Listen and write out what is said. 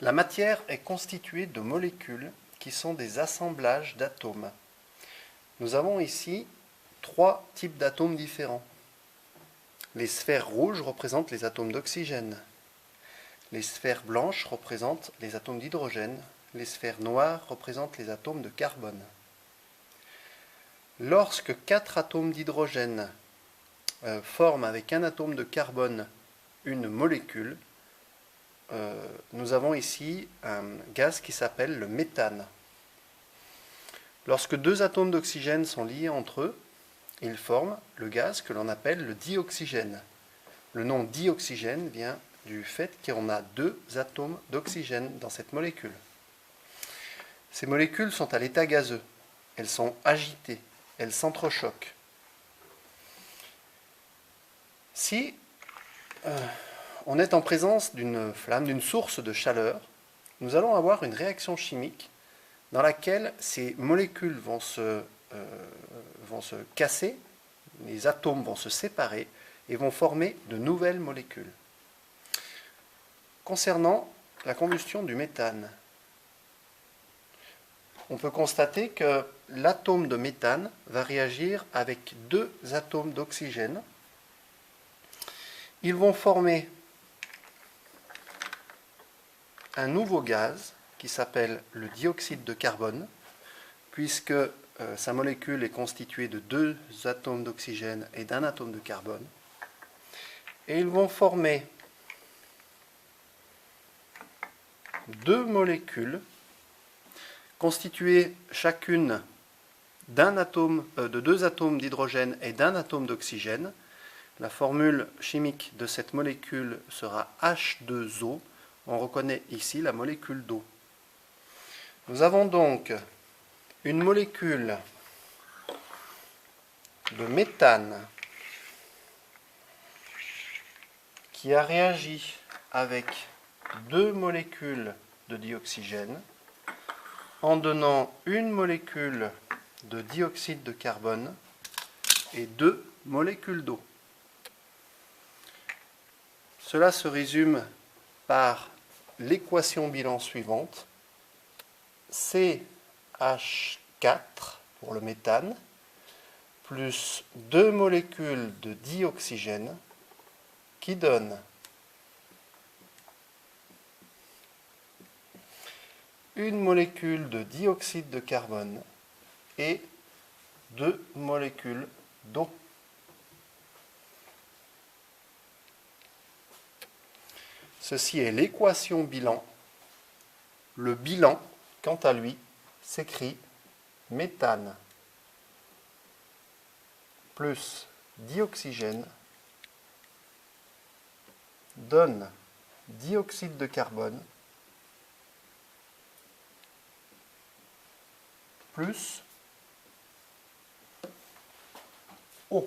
La matière est constituée de molécules qui sont des assemblages d'atomes. Nous avons ici trois types d'atomes différents. Les sphères rouges représentent les atomes d'oxygène. Les sphères blanches représentent les atomes d'hydrogène. Les sphères noires représentent les atomes de carbone. Lorsque 4 atomes d'hydrogène forment avec un atome de carbone une molécule, nous avons ici un gaz qui s'appelle le méthane. Lorsque 2 atomes d'oxygène sont liés entre eux, ils forment le gaz que l'on appelle le dioxygène. Le nom dioxygène vient du fait qu'on a 2 atomes d'oxygène dans cette molécule. Ces molécules sont à l'état gazeux. Elles sont agitées, elles s'entrechoquent. Si on est en présence d'une flamme, d'une source de chaleur, nous allons avoir une réaction chimique dans laquelle ces molécules vont se casser, les atomes vont se séparer et vont former de nouvelles molécules. Concernant la combustion du méthane, on peut constater que l'atome de méthane va réagir avec 2 atomes d'oxygène. Ils vont former un nouveau gaz qui s'appelle le dioxyde de carbone, puisque sa molécule est constituée de 2 atomes d'oxygène et d'un atome de carbone. Et ils vont former 2 molécules constituées chacune de 2 atomes d'hydrogène et d'un atome d'oxygène. La formule chimique de cette molécule sera H2O. On reconnaît ici la molécule d'eau. Nous avons donc une molécule de méthane qui a réagi avec 2 molécules de dioxygène en donnant une molécule de dioxyde de carbone et 2 molécules d'eau. Cela se résume par l'équation bilan suivante: CH4 pour le méthane plus 2 molécules de dioxygène qui donne une molécule de dioxyde de carbone et 2 molécules d'eau. Ceci est l'équation bilan. Le bilan, quant à lui, s'écrit méthane plus dioxygène donne dioxyde de carbone plus eau.